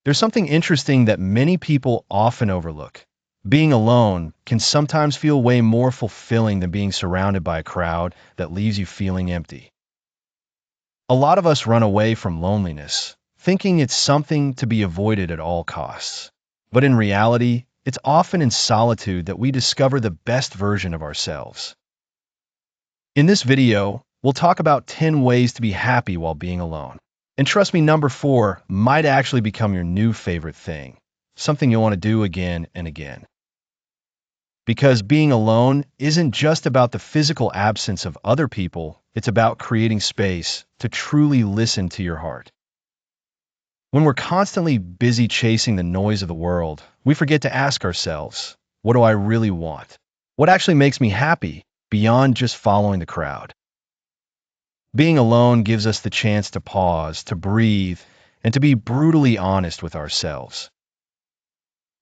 There's something interesting that many people often overlook. Being alone can sometimes feel way more fulfilling than being surrounded by a crowd that leaves you feeling empty. A lot of us run away from loneliness, thinking it's something to be avoided at all costs. But in reality, it's often in solitude that we discover the best version of ourselves. In this video, we'll talk about 10 ways to be happy while being alone. And trust me, number 4 might actually become your new favorite thing, something you'll want to do again and again. Because being alone isn't just about the physical absence of other people, it's about creating space to truly listen to your heart. When we're constantly busy chasing the noise of the world, we forget to ask ourselves, what do I really want? What actually makes me happy beyond just following the crowd? Being alone gives us the chance to pause, to breathe, and to be brutally honest with ourselves.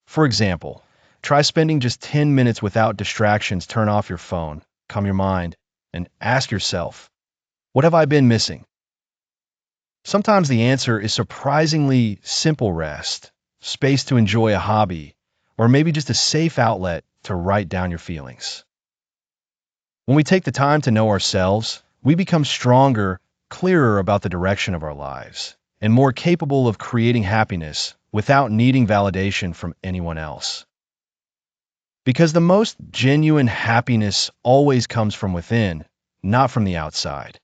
For example, try spending just 10 minutes without distractions. Turn off your phone, calm your mind, and ask yourself, what have I been missing? Sometimes the answer is surprisingly simple: rest, space to enjoy a hobby, or maybe just a safe outlet to write down your feelings. When we take the time to know ourselves, we become stronger, clearer about the direction of our lives, and more capable of creating happiness without needing validation from anyone else. Because the most genuine happiness always comes from within, not from the outside.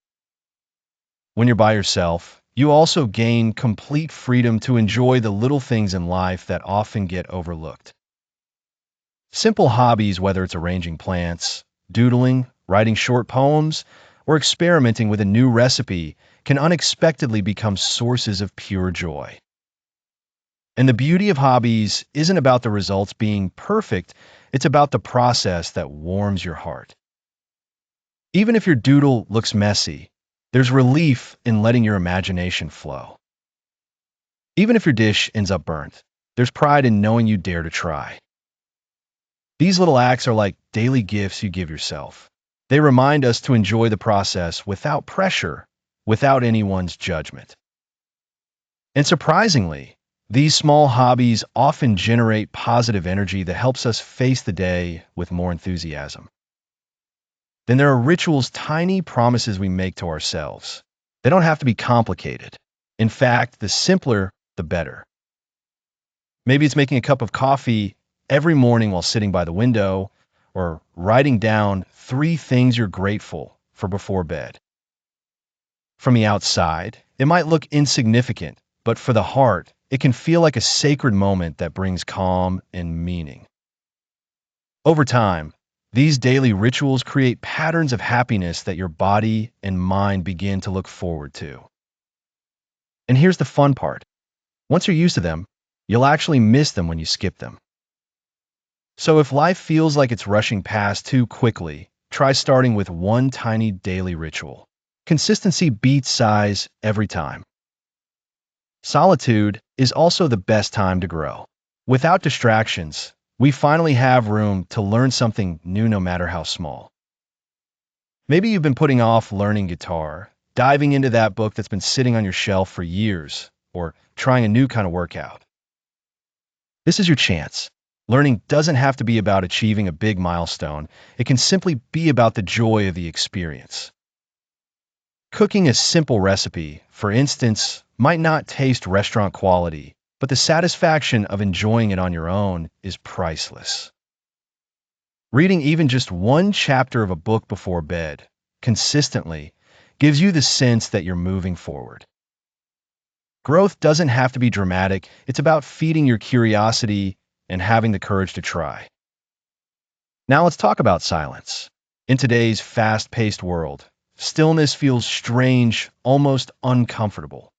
When you're by yourself, you also gain complete freedom to enjoy the little things in life that often get overlooked. Simple hobbies, whether it's arranging plants, doodling, writing short poems, or experimenting with a new recipe, can unexpectedly become sources of pure joy. And the beauty of hobbies isn't about the results being perfect, it's about the process that warms your heart. Even if your doodle looks messy, there's relief in letting your imagination flow. Even if your dish ends up burnt, there's pride in knowing you dare to try. These little acts are like daily gifts you give yourself. They remind us to enjoy the process without pressure, without anyone's judgment. And surprisingly, these small hobbies often generate positive energy that helps us face the day with more enthusiasm. Then there are rituals, tiny promises we make to ourselves. They don't have to be complicated. In fact, the simpler, the better. Maybe it's making a cup of coffee every morning while sitting by the window, or writing down 3 things you're grateful for before bed. From the outside, it might look insignificant, but for the heart, it can feel like a sacred moment that brings calm and meaning. Over time, these daily rituals create patterns of happiness that your body and mind begin to look forward to. And here's the fun part. Once you're used to them, you'll actually miss them when you skip them. So if life feels like it's rushing past too quickly, try starting with one tiny daily ritual. Consistency beats size every time. Solitude is also the best time to grow. Without distractions, we finally have room to learn something new, no matter how small. Maybe you've been putting off learning guitar, diving into that book that's been sitting on your shelf for years, or trying a new kind of workout. This is your chance. Learning doesn't have to be about achieving a big milestone. It can simply be about the joy of the experience. Cooking a simple recipe, for instance, might not taste restaurant quality, but the satisfaction of enjoying it on your own is priceless. Reading even just one chapter of a book before bed, consistently, gives you the sense that you're moving forward. Growth doesn't have to be dramatic. It's about feeding your curiosity and having the courage to try. Now let's talk about silence. In today's fast-paced world, stillness feels strange, almost uncomfortable.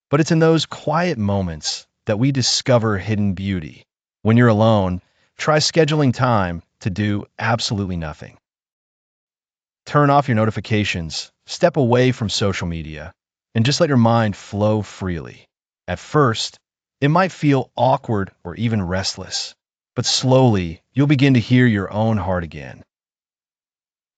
But it's in those quiet moments that we discover hidden beauty. When you're alone, try scheduling time to do absolutely nothing. Turn off your notifications, step away from social media, and just let your mind flow freely. At first, it might feel awkward or even restless, but slowly you'll begin to hear your own heart again.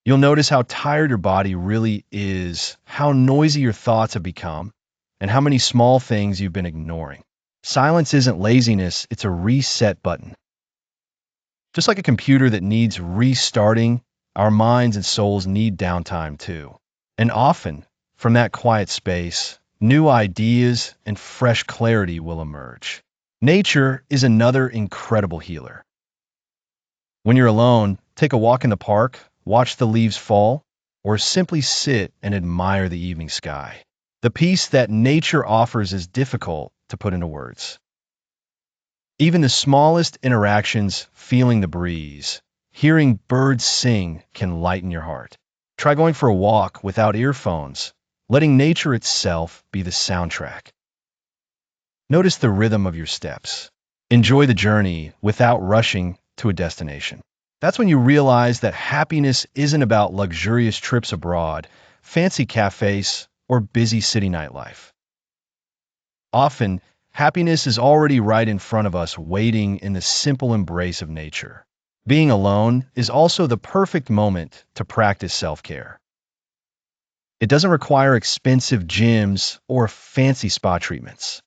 You'll notice how tired your body really is, how noisy your thoughts have become, and how many small things you've been ignoring. Silence isn't laziness, it's a reset button. Just like a computer that needs restarting, our minds and souls need downtime too. And often, from that quiet space, new ideas and fresh clarity will emerge. Nature is another incredible healer. When you're alone, take a walk in the park, watch the leaves fall, or simply sit and admire the evening sky. The peace that nature offers is difficult to put into words. Even the smallest interactions, feeling the breeze, hearing birds sing, can lighten your heart. Try going for a walk without earphones, letting nature itself be the soundtrack. Notice the rhythm of your steps. Enjoy the journey without rushing to a destination. That's when you realize that happiness isn't about luxurious trips abroad, fancy cafes, or busy city nightlife. Often, happiness is already right in front of us, waiting in the simple embrace of nature. Being alone is also the perfect moment to practice self-care. It doesn't require expensive gyms or fancy spa treatments.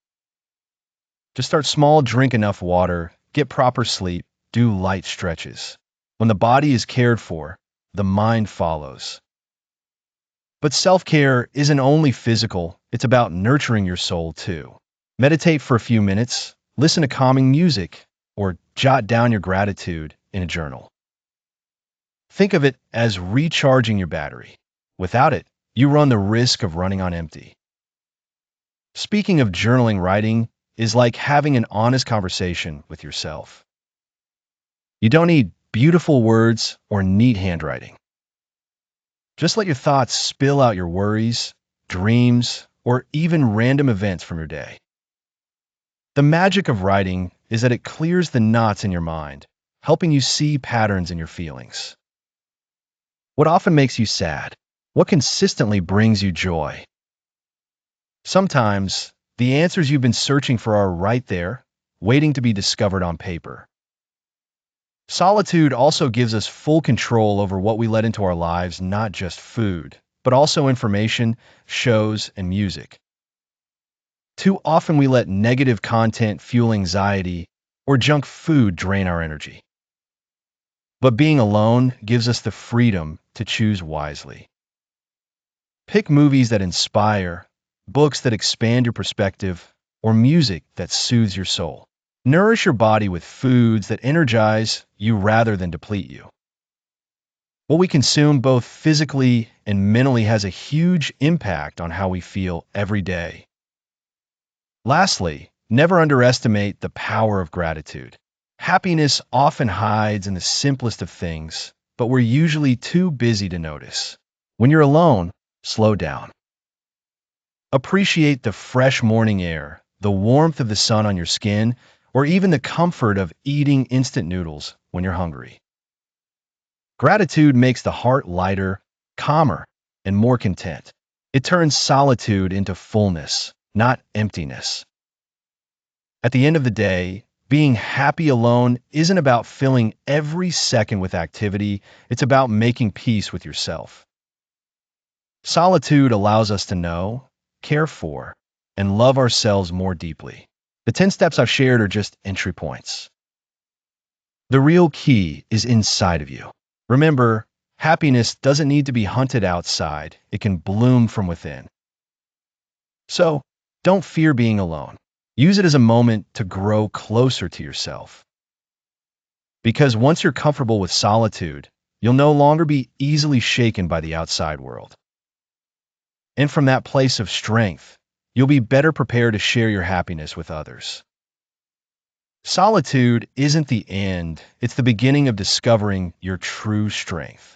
Just start small, drink enough water, get proper sleep, do light stretches. When the body is cared for, the mind follows. But self-care isn't only physical, it's about nurturing your soul too. Meditate for a few minutes, listen to calming music, or jot down your gratitude in a journal. Think of it as recharging your battery. Without it, you run the risk of running on empty. Speaking of journaling, writing is like having an honest conversation with yourself. You don't need beautiful words or neat handwriting. Just let your thoughts spill out your worries, dreams, or even random events from your day. The magic of writing is that it clears the knots in your mind, helping you see patterns in your feelings. What often makes you sad? What consistently brings you joy? Sometimes, the answers you've been searching for are right there, waiting to be discovered on paper. Solitude also gives us full control over what we let into our lives, not just food, but also information, shows, and music. Too often we let negative content fuel anxiety or junk food drain our energy. But being alone gives us the freedom to choose wisely. Pick movies that inspire, books that expand your perspective, or music that soothes your soul. Nourish your body with foods that energize you rather than deplete you. What we consume both physically and mentally has a huge impact on how we feel every day. Lastly, never underestimate the power of gratitude. Happiness often hides in the simplest of things, but we're usually too busy to notice. When you're alone, slow down. Appreciate the fresh morning air, the warmth of the sun on your skin, or even the comfort of eating instant noodles when you're hungry. Gratitude makes the heart lighter, calmer, and more content. It turns solitude into fullness, not emptiness. At the end of the day, being happy alone isn't about filling every second with activity, it's about making peace with yourself. Solitude allows us to know, care for, and love ourselves more deeply. The 10 steps I've shared are just entry points. The real key is inside of you. Remember, happiness doesn't need to be hunted outside, it can bloom from within. So, don't fear being alone. Use it as a moment to grow closer to yourself. Because once you're comfortable with solitude, you'll no longer be easily shaken by the outside world. And from that place of strength, you'll be better prepared to share your happiness with others. Solitude isn't the end, it's the beginning of discovering your true strength.